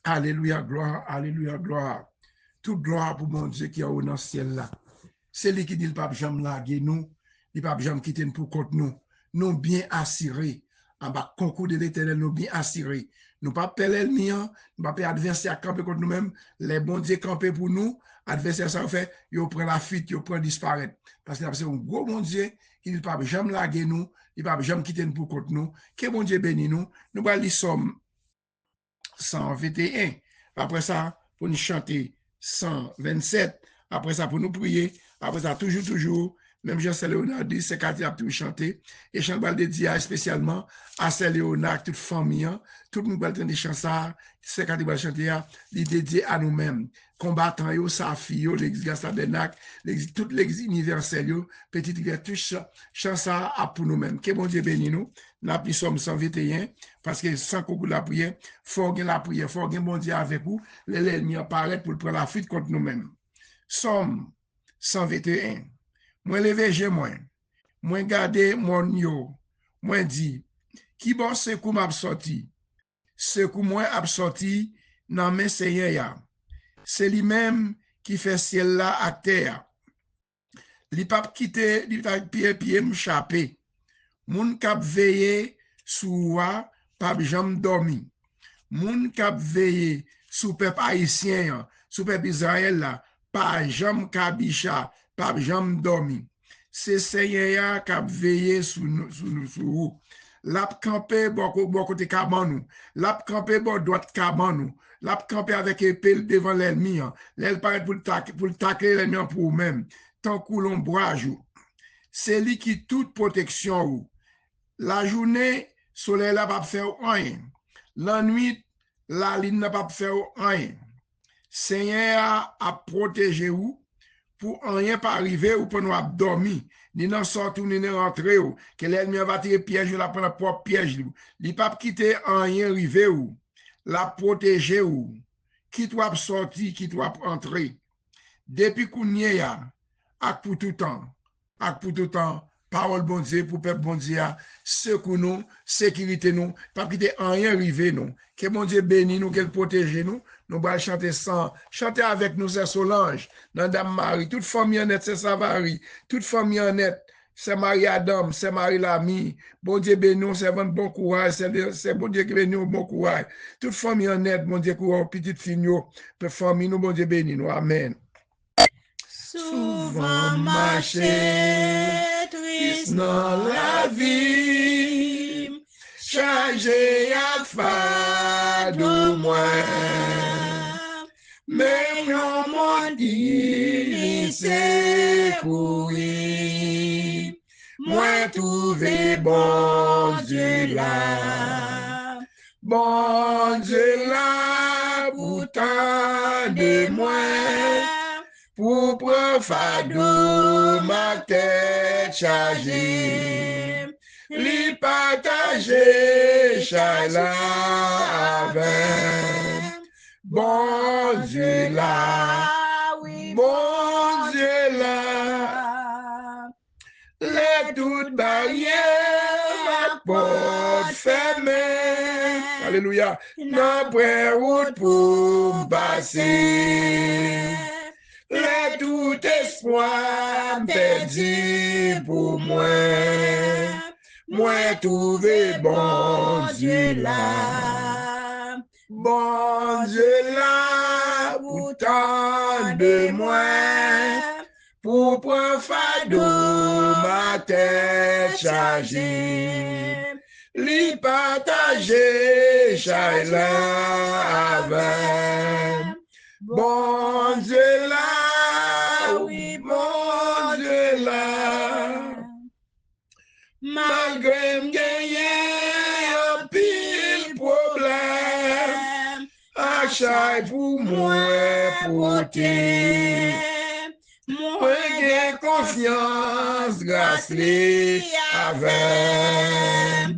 Alléluia, gloire, alléluia, gloire. Toute gloire pour mon Dieu qui est au dans le ciel là. C'est lui qui dit le pape jamais laguer nous, le pape jamais quitter nous pour contre nous. Nous bien assurés, en bas concours de l'éternel, nous bien assurés. Nous pas peur l'ennemi, nous pas peur adversaire camper contre nous-mêmes. Les bons dieux camper pour nous, adversaire ça fait, ils prennent la fuite, ils prennent disparaître. Parce que c'est un gros bon Dieu qui dit le pape jamais laguer nous, le pape jamais quitter nous pour contre nous. Que bon Dieu bénisse nous. Nous allons lire Somme 121. Après ça, pour nous chanter 127. Après ça, pour nous prier. Après ça, toujours, même Jean-Saint Léonard dit, c'est quand il a tout chanté. Et chant de dédié spécialement à Saint Léonard, toute famille, tout le monde va entendre chanter ça. C'est quand il va chanter, il dédié à nous-mêmes. Combattants, sa fille, l'église Gastabenac, toute l'église universelle, petite tout chant ça pour nous-mêmes. Que bon Dieu bénisse nous. Nous avons Somme 121, parce que sans qu'on la prière, il faut que la prière, il faut que bon Dieu avec vous, l'ennemi apparaît pour prendre la fuite contre nous-mêmes. Somme 121. Moi levé j'ai moi garder mon yo, moi dit, qui bon ce coup m'a sorti, ce coup moi a sorti dans mes seigneurs. C'est lui-même qui fait ciel là à terre. Li pas quitter, li pas pied m'échapper. Moun kap veillé sous wa, pas jam dormi. Moun kap veillé sous peuple haïtien, sous peuple Israël là, pas jam kabicha, pas jam dormi. C'est Seigneur kap veillé sous nous. Lap campé bon côté kaban nous. Lap campé bon droite kaban nous. Lap campé avec épée devant l'ennemi. L'elle paraît pour le tacler l'ennemi pour même. Tant que l'on boit c'est lui qui toute protection. La journée, soleil n'a pas fait rien. La nuit, la lune n'a pas fait rien. Seigneur a protégé vous pour rien pas arriver ou pour nous dormir. Ni n'en sortir ni n'en rentrer ou. Que l'ennemi va tirer piège ou la prendre propre piège. Il pas quitter rien arriver ou. La protéger ou. Qui doit sortir, qui doit entrer. Depuis qu'on y est, à pour tout temps. À pour tout temps. Parole bon Dieu pour peuple bon Dieu, secours nous, sécurité nous, pas quitter rien arriver nous. Que bon Dieu bénisse nous, qu'elle protège nous. Nous allons chanter sans, chanter avec nous, c'est Solange, dans Dame Marie, toute famille honnête, c'est Savary, toute famille honnête, c'est Marie Adam, c'est Marie Lamy. Bon Dieu bénisse nous, c'est bon courage, c'est bon Dieu qui bénisse nous, bon courage. Toute famille honnête, bon Dieu courage, petite fille, famille nous, bon Dieu bénisse nous, amen. Souvent marcher triste dans la vie, chargé à fardeau moi, mais non mon dit c'est courir, moi trouver bon Dieu là, pourtant de moi. Pour prendre fardeau ma tête chargée, li partager chala avec bon Dieu là, oui, bon Dieu là, les toutes barrières porte fermée, Alléluia, n'a pas route pour passer. Le tout espoir perdu pour moi, moi trouver bon Dieu là, pourtant de moi, pour prendre fardeau ma tête chargée, li partager chacun avec bon Dieu là. Oui, mon Dieu là, malgré m'gagner un pile problème, à chaque pour moi porter, moi j'ai confiance grâce les avec,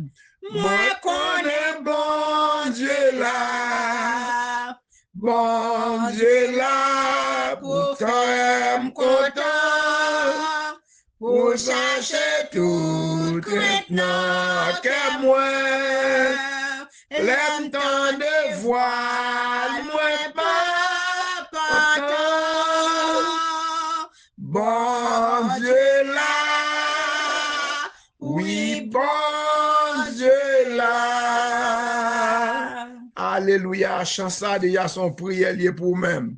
moi connais bon Dieu là, bon Dieu là, pour faire content, pour chercher tout maintenant que moi, l'aime tant de voile, moi pas content. Bon Dieu là, oui, bon Dieu là. Alléluia, chant ça déjà son prière lié pour même.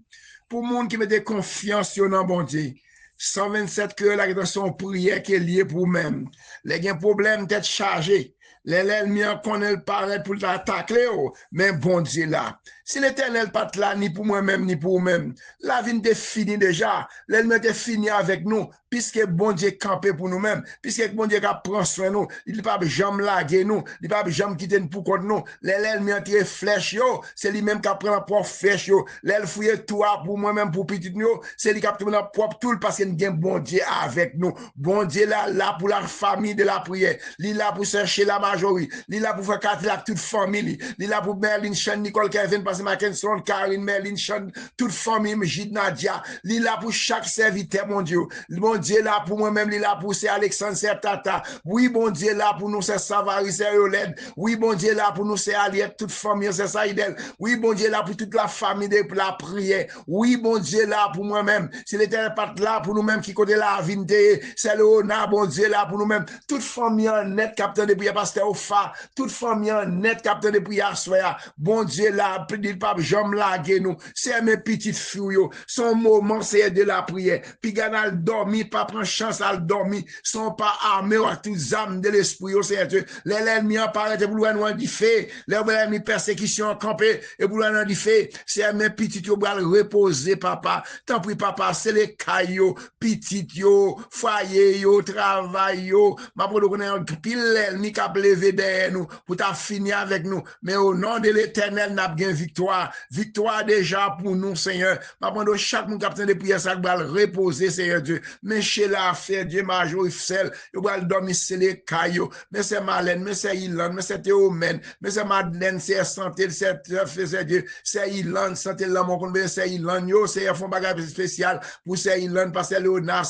Pour monde qui met confiance dans bon Dieu. 127 cœurs là qui son prière qui est lié pour même. Les gens problème tête chargée. L'ennemi connaît le paraît pour l'attaquer, mais bon Dieu là. Si l'Éternel pas là, ni pour moi-même, ni pour vous-même, la vie est finie déjà. L'ennemi est fini avec nous, puisque bon Dieu campé pour nous-mêmes, puisque bon Dieu prend soin de nous, il ne peut pas jamais laguer nous, il ne peut pas jamais quitter nous pour contre nous. L'ennemi a tiré flèche, c'est lui-même qui prend la propre flèche, l'ennemi fouille tout pour moi-même, pour petit nous, c'est lui qui prend la propre tool parce qu'il y a bon Dieu avec nous. Bon Dieu là pour la famille de la prière, il est là pour chercher la majorité, il est là pour faire quartier avec toute famille, il est là pour Merlin, Sean, Nicole, Kevin, parce que Mackinson, Karine, Merlin, Sean, toute famille, Gide, Nadia, il est là pour chaque serviteur, mon Dieu. Bon Dieu là pour moi-même, il est là pour c'est Alexandre, c'est Tata. Oui, bon Dieu là pour nous, c'est Savary, c'est Yolène. Oui, bon Dieu là pour nous, c'est Aliette, toute famille, c'est Saïdel. Oui, bon Dieu là pour toute la famille de la prière. Oui, bon Dieu là pour moi-même. C'est l'Éternel pas là pour nous-mêmes qui côté la vie, c'est le honneur, bon Dieu là pour nous-mêmes. Toute famille en net, capteur de prière, pasteur Ofa. Toute famille en net, capteur de prière, soya. Bon Dieu là, dit pas, j'aime laguer nous. C'est mes petites filles, son moment, c'est de la prière. Puis, ganal dormi, pas prendre chance à dormir, sont pas armés à toutes âmes de l'esprit, c'est Dieu. L'ennemi apparaît pour nous dit fait, l'ennemi persécution campé, et pour nous dit fait, c'est mes petites yo bral reposer, papa. Tant pis, papa, c'est les caillots, petites yo, foyer yo, travail yo, ma pour nous connaître, pile l'ennemi qui a levé derrière nous, pour ta finir avec nous. Mais au nom de l'Éternel, n'a bien victoire. Victoire déjà pour nous, Seigneur. Ma pour nous, chaque monde capitaine de prière, ça va reposer, Seigneur Dieu. Mais chez la affaire, Dieu major, celle, il va dormir, c'est les caillots. Mais c'est Marlène, mais c'est Ilan, mais c'est Théomène, mais c'est Madeleine, c'est Santé, c'est Dieu, c'est Ilan, Santé, l'amour qu'on veut, c'est Ilan, yo, c'est un fond bagage spécial pour c'est Ilan, parce que Léonard,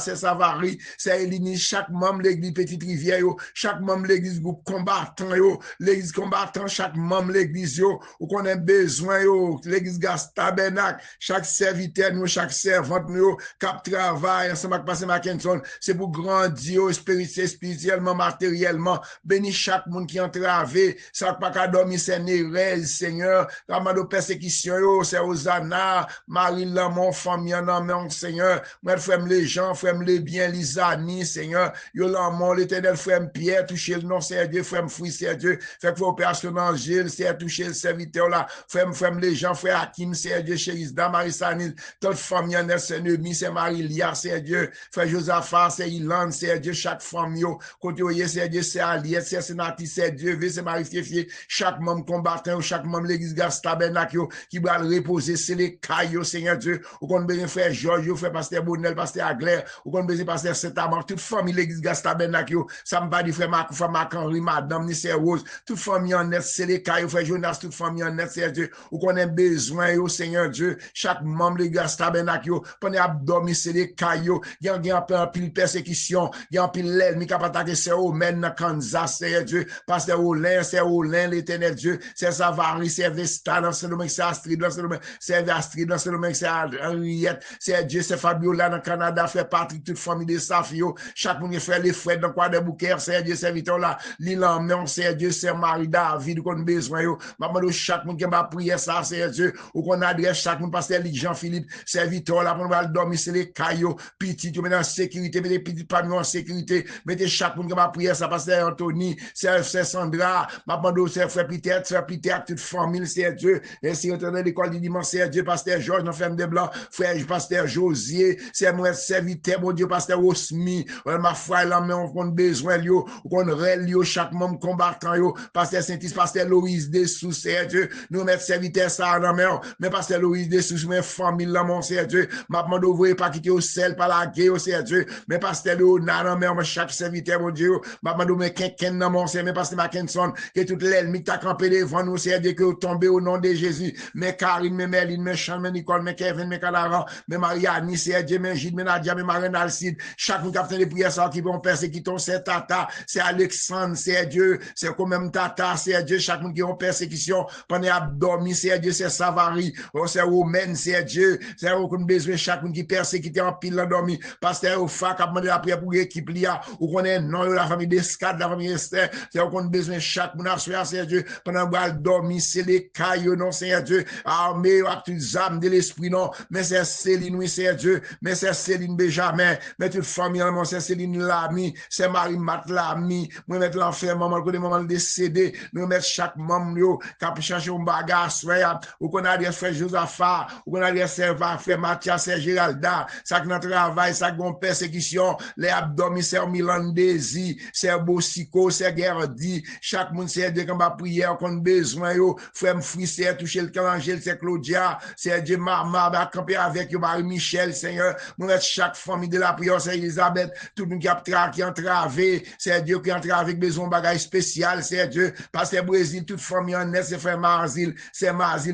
c'est Savary, c'est Elini, chaque membre l'église Petite Rivière, yo, chaque membre l'église groupe combattant, yo, l'église combattant, chaque membre l'église, yo, ou qu'on a besoin, yo, l'église Gas Tabernacle, chaque serviteur, nous, chaque servante, nous, cap travail, ensemble avec Pasteur Mackinson, c'est pour grandir spirituellement, matériellement, béni chaque monde qui entravé, ça pas qu'à dormir, c'est Nérel, Seigneur, la de persécution, yo, c'est Osana, Marie Lamont, famille, non, mon Seigneur, moi, frère les gens, frère les biens, les amis, Seigneur, yo, l'amour, l'Éternel, frère Pierre, toucher le nom, c'est Dieu, frère Fouille, c'est Dieu, fait que opération dans Gilles, c'est toucher le serviteur là, frère les gens, frère Hakim, c'est Dieu, chérie, Marie Sanil, toute famille, c'est Nemi, c'est Marie-Lia, c'est Dieu, frère Josaphat, c'est Ilan, c'est Dieu, chaque famille, côté c'est Dieu, c'est Aliette, c'est Sénati, c'est Dieu, c'est Marie-Fiefie, chaque membre combattant, chaque membre l'église Gas Tabernacle, qui va le reposer, c'est les caillots, Seigneur Dieu, ou qu'on besoin frère Georges, frère Pasteur Bonel, Pasteur Agler, ou qu'on besoin Pasteur Saint-Amand, toute famille l'église Gas Tabernacle, ça me va dire frère Marc-Henri, Madame, ni c'est Rose, toute famille en net, c'est les caillots, frère Jonas, toute famille en net, c'est Dieu, ou qu'on a besoin, Seigneur Dieu, chaque membre l'église Gas Tabernacle, pendant abdomen, c'est les caillots, il y a un pile persécution, il y a un pile l'ennemi qui a attaqué, c'est Omen, dans Kansas, c'est Dieu, Pasteur Olin, l'Éternel Dieu, c'est Savary, c'est Vesta, dans ce domaine, c'est Astrid, dans ce domaine, c'est Astrid, dans ce domaine, c'est Henriette, c'est Dieu, c'est Fabiola, dans Canada, frère Patrick, toute famille de Safio, chaque monde frère les frères, dans quoi de Bouquet, c'est Dieu, c'est Victor là, Lilan, mais c'est Dieu, c'est Marie David, qu'on a besoin, maman, chaque monde qui va prier ça, c'est Dieu, ou qu'on adresse chaque monde, Pasteur Jean-Philippe, c'est Victor là, pour nous dormir, c'est les caillots, petit, tu mets en sécurité, mettez petits parmi en sécurité, mettez chaque monde qui va prier ça, Pasteur Anthony, c'est Sandra, maman, c'est frère Peter, toute famille, c'est Dieu, et si on est dans l'école du dimanche, c'est Dieu, Pasteur Georges, dans Ferme de Blanc, frère Pasteur Josier, c'est moi, serviteur, mon Dieu, Pasteur Osmi, ma foi, là, mais on a besoin, yo, on relève, chaque membre combattant, yo, Pasteur Saint-Is, Pasteur Louise Dessous, c'est Dieu, nous mettons serviteur ça, non, mais Pasteur Louise Dessous, mais famille, là, mon c'est Dieu, ma demande ouvrir, pas quitter au sel, pas la guerre, c'est Dieu, mais Pasteur Léonard, non, mais chaque serviteur, mon Dieu, ma demande ouvrir, quelqu'un, non, mon c'est, mais Pasteur Mackinson, que tout l'ennemi t'a campé devant nous, c'est Dieu, que vous tombez au nom de Jésus, mais Karine, mais Merlin, mais Sean, mais Nicole, mais Kevin, mais Calaran, mais Mariani, c'est Dieu, mais Gide, mais Nadia, mais Marine Alcide, chaque capitaine de prière, ça, qui vont persécuter, c'est Tata, c'est Alex, Alexandre, c'est Dieu, c'est comme même Tata, c'est Dieu, chaque monde qui est en persécution, pendant abdomen, c'est Dieu, c'est Savary, c'est Romaine, c'est Dieu, c'est qu'on besoin chaque monde qui persécuté en pile l'endormi, pasteur Ofa, qui a demandé la prière pour l'équipe là, ou qu'on est non, la famille d'Escade, la famille Esther, c'est qu'on besoin chaque monde à soir, c'est Dieu, pendant qu'on dormi, c'est les cailloux, non, c'est Dieu, armé, à toutes les âmes de l'esprit, non, mais c'est Céline, oui, c'est Dieu, mais c'est Céline Benjamin, mais toute famille, c'est Céline Lamy, c'est Marie-Mat Lamy, moi mettre l'enfer, maman, côté maman décédé, nous mettre chaque membre, yo, qui a cherché un bagage, ou qu'on a des frères Josaphat, ou qu'on a des frères Mathias, c'est Géralda, ça qui n'a travail, ça qui a persécution, les abdomen, c'est Milan Desi, c'est Bossico, c'est Gerdi, chaque monde, c'est Dieu qui a prière, qu'on a besoin, yo, frère Frisé, toucher le calangel, c'est Claudia, c'est Dieu Mama, va camper avec yo, Marie-Michel, Seigneur, nous mettre chaque famille de la prière, c'est Elisabeth, tout le monde qui a entravé, c'est Dieu qui a entravé avec besoin de bagages spécial, c'est Dieu, parce que Brésil, toute famille en est, c'est frère Marzil,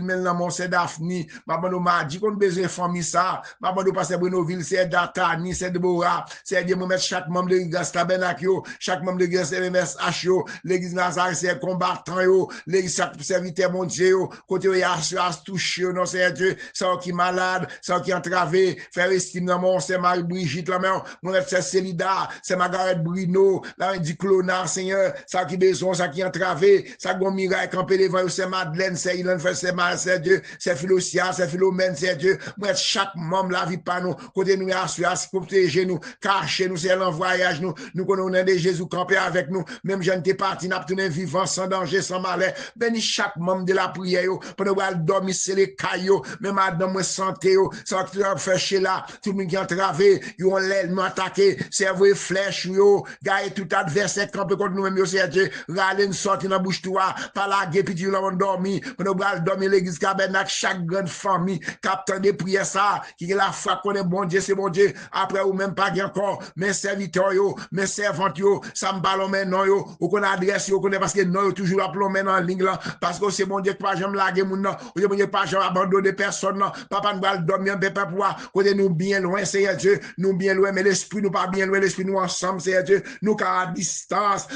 maintenant, c'est Daphne, maman m'a dit qu'on a besoin de famille ça, maman parce que Brunoville, c'est Datani, c'est Deborah, c'est Dieu, mettre chaque membre de l'église Tabernacle, chaque membre de l'église MSH, l'église Nazareth, c'est combattant, l'église serviteur mon Dieu, côté où il y a touché, non, c'est Dieu, ça qui est malade, ça qui est entravé, faire estime dans mon, c'est Marie-Brigitte, la mère, mon c'est Célida, c'est Margaret Bruno, là, dit Clonard, Seigneur, ça qui besoin, ça qui est entravé, ça qui est miracle, campé devant, c'est Madeleine, c'est Ilan, c'est Mal, c'est Dieu, c'est Philosia, c'est Philomène, c'est Dieu, moi, chaque membre, la vie pas nous, côté nous, assurer, protéger nous, cacher nous, c'est l'envoyage nous, nous connaissons de Jésus campé avec nous, même je ne t'ai parti, n'a pas vivant, sans danger, sans malheur, bénis chaque membre de la prière, pendant qu'on dormir, c'est les caillots, même madame, moi, santé, ça qui fait chez là, tout le monde qui est entravé, ils ont l'aile, nous attaqué, cerveau et flèche, yo, gagne tout adversaire, campé contre nous-mêmes, c'est Dieu, râler, sortir dans la bouche, toi, par la gueule, puis tu l'as dormi, pendant qu'on dormir l'église, Tabernacle, chaque grande famille, capteur de prière, ça, qui est la foi qu'on est bon Dieu, c'est bon Dieu, après ou même pas encore, mes serviteurs, yo, mes servantes, yo, ça me ballon maintenant, yo, ou qu'on adresse, yo, qu'on est parce que non, yo, toujours appelons maintenant en ligne, là, parce que c'est bon Dieu, que pas jamais laguer, mon nom, ou c'est bon Dieu, pas jamais abandonner personne, non, papa nous va dormir, papa pouvoir, côté nous bien loin, c'est Dieu, nous bien loin, mais l'esprit nous pas bien loin, l'esprit nous ensemble, c'est Dieu, nous qu'à distance,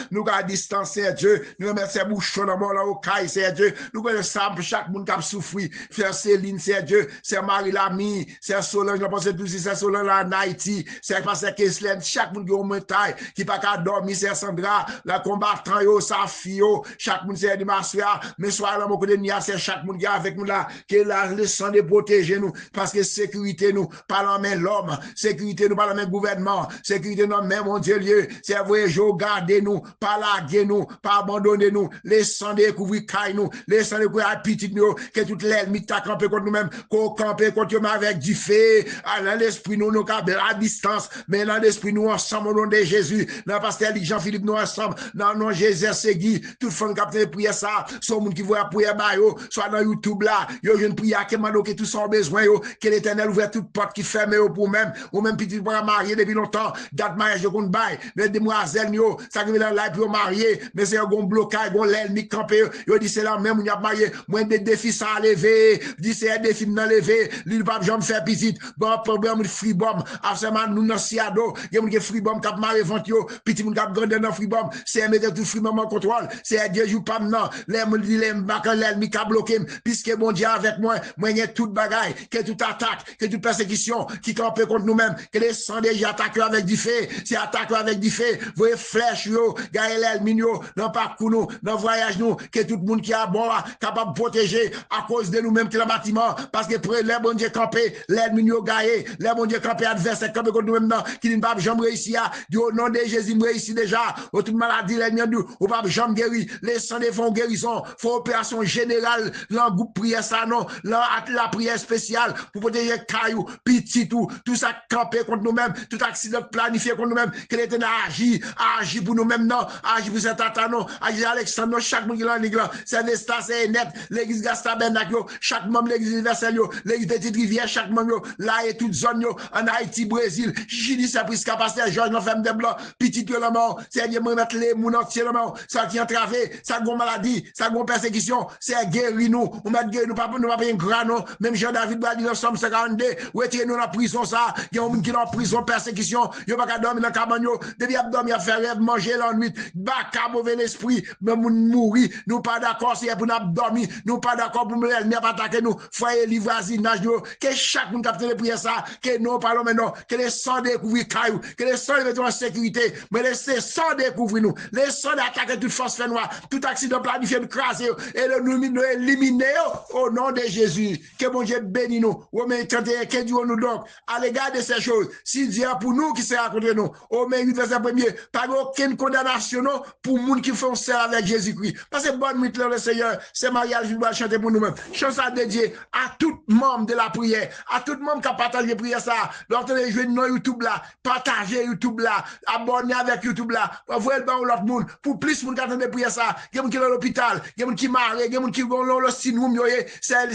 c'est Dieu, nous mettre ses bouchons dans mon là, au caille, c'est Dieu, nous connaissons chaque monde qui a souffert, frère Céline, c'est Dieu, c'est Marie Lamy, c'est Solange, je pense que tout c'est Solange en Haïti, c'est parce que Kesslen, chaque monde qui a une taille, qui pas qu'à dormir, c'est Sandra, la combattant, yo, sa fille, chaque monde c'est Dimassoua, mais soit là, mon côté de c'est chaque monde qui est avec nous là, qui est là, le sang de protéger nous, parce que sécurité nous, pas la main l'homme, sécurité nous, pas la main gouvernement, sécurité nous, même mon Dieu, c'est vrai, je garde nous, pas laguer nous, pas abandonner nous, les sang de couvrir caille nous, les sang de couvrir petit nous, que toute l'ennemi t'a campé contre nous-mêmes, qu'on campe contre nous avec du feu, dans l'esprit nous, nous capons à distance, mais dans l'esprit nous ensemble, au nom de Jésus, dans le pasteur Jean-Philippe nous ensemble, dans le nom de Jésus, Segui, toute femme qui a prié ça, soit monde qui voit prier ba yo, soit dans YouTube là, yo jeune prière qui m'a que tout son besoin yo, que l'Éternel ouvre toute porte qui ferme yo pour même, ou même petit pour marier depuis longtemps, date mariage de compte bail, mais demoiselles yo, ça qui vient là pour marier, mais c'est un blocage, un l'ennemi campé, yo dit c'est là même on y a marié, moins de défis ça à lever, dit c'est un défi dans lever, lui pas jamais faire petite, bon problème de freebomb, absolument nous dans siado, il y a un freebomb qui a marié vent yo, petit monde qui a grandi dans freebomb, c'est mettre tout freebomb en contrôle, c'est Dieu joue pas maintenant, les me dit les m'baka l'ennemi qui a bloqué, puisque bon Dieu avec moi y a toute bagaille, que toute attaque, que toute persécution qui campe contre nous-mêmes, que les sangs déjà attaquent avec du feu, c'est attaquent avec du feu, voyez flèche yo, gagne l'ennemi yo, dans parcours nous, dans voyage nous, que tout le monde qui a bon capable de protéger à cause de nous-mêmes qui est le bâtiment, parce que pour les bon Dieu camper, l'ennemi yo gagne, les bon Dieu camper adversaire camper contre nous-mêmes qui ne pas jamais réussir, au nom de Jésus réussi déjà, au toute maladie l'ennemi nous, ou pas jamais guéri, les sangs des fonds guérison, faut opération générale, dans groupe prière ça non, la prière spéciale pour protéger caillou, petit tout ça camper contre nous-mêmes, tout accident planifié contre nous-mêmes, que l'Éternel agit pour nous-mêmes non, agit pour cet attaque non, agit Alexandre, chaque monde qui l'a l'église, c'est Vesta, c'est net, l'église Gastabernacle, chaque membre de l'église universelle, l'église Petite Rivière, chaque membre, là et toute zone, en Haïti, Brésil, Chili, c'est pris capacité, Georges, l'enferme des blancs, petit que la mort, c'est Dieu, moi, mettre les mouns entiers, la mort, ça qui est entravé, ça gon maladie, ça gon persécution, c'est guéri nous, on met guéri nous, pas payer un grand non, même Jean-David Brady, dans Somme 52, retirez nous dans la prison, ça, il y a un monde qui est en prison, persécution, il n'y a pas qu'à dormir dans la cabane, depuis abdomen, il a fait rêve, manger, l'ennui, baka mauvais l'esprit, mais nous mourir, nous pas d'accord, c'est pour nous dormir, nous pas d'accord pour nous pas attaquer nous, foyer, livre, voisinage, que chaque monde capte les prières ça, que nous parlons maintenant, que les sangs découvrent caillou, que les sangs mettons en sécurité, mais laissez sangs découvrir nous, les sangs d'attaquer toute force fait noire, tout accident planifié, craser, et nous éliminer au nom de Jésus, que mon Dieu bénisse nous, Romains 31, que Dieu nous donc, à l'égard de ces choses, si Dieu a pour nous qui sera contre nous, au mérite verset premier, pas aucune condamnation pour les gens qui font ça avec Jésus-Christ. Parce que bonne nuit, le Seigneur, c'est mariage, je dois chanter pour nous-mêmes. Chance à dédier à tout membre de la prière, à tout membre qui a partagé la prière ça, lorsque les jeunes dans YouTube là, partagez YouTube là, abonnez avec YouTube là, envoyez le bon l'autre monde, pour plus de monde qui attend de prière ça, il y a des gens qui sont à l'hôpital, il y a des gens qui marient, il y a des gens qui ont le syndrome, c'est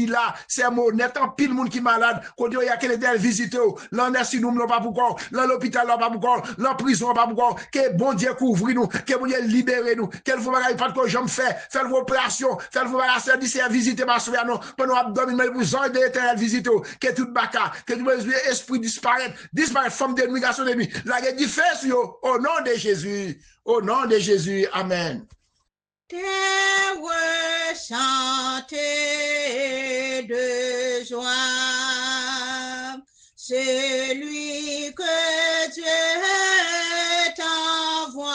là, c'est honnête, en pile monde qui malade, quand il y a quelqu'un qui visite, l'on est syndrome, l'on pas pourquoi, l'on l'hôpital, l'on pas pourquoi, l'on prison, pas pourquoi, que bon Dieu couvre nous, que bon Dieu libère nous, qu'elle faut pas de quoi j'aime faire vos opérations, faire vos opérations, d'ici à visiter ma soeur, non, pour nous abdominer, mais vous en de l'éternel visite, que tout baka, que tout esprit disparaître, forme de nuit, garçon de nuit, la guerre du feu, au nom de Jésus, amen. Tes voix chanter de joie, celui que Dieu t'envoie,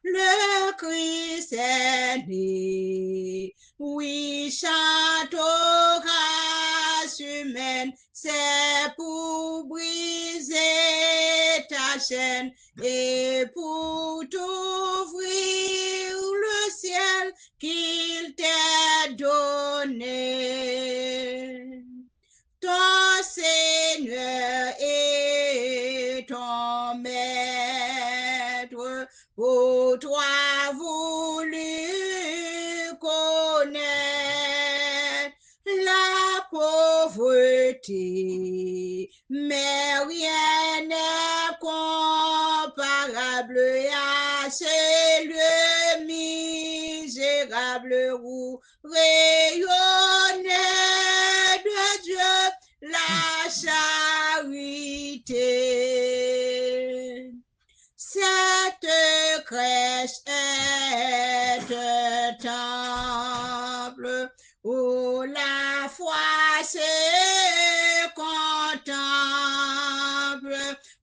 le Christ est né, oui, chante aux grâces humaines, c'est pour briser ta chaîne et pour t'ouvrir le ciel qu'il t'a donné. Ton Seigneur est ton maître, pour toi voulu connaître la pauvreté, mais rien n'est comparable à ce lieu misérable où rayonnait de Dieu la charité. Cette crèche est un temple où la foi se contemple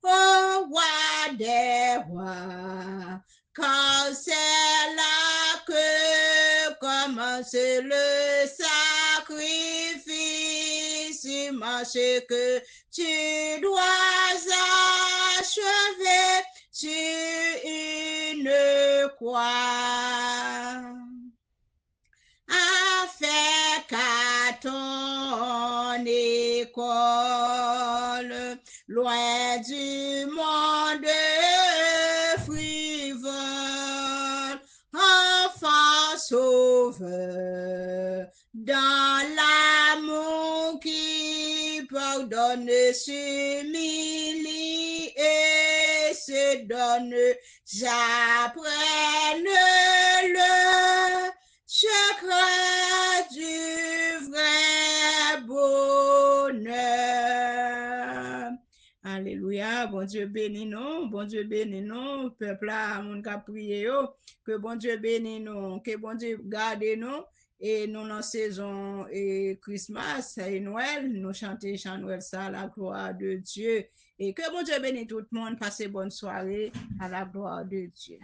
au roi des rois, car c'est là que commence le sacrifice, ce que tu dois achever sur une croix, afin qu'à ton école, loin du monde frivole, enfant sauveur, dans l'amour qui pardonne, s'humilie et se donne, j'apprenne le secret du vrai bonheur. Alléluia, bon Dieu bénit nous, peuple là, mon ka prié yo, que bon Dieu bénit nous, que bon Dieu garde nous, et nous dans saison et Christmas et Noël, nous chanter chant Noël ça à la gloire de Dieu, et que bon Dieu bénisse tout le monde, passez bonne soirée à la gloire de Dieu.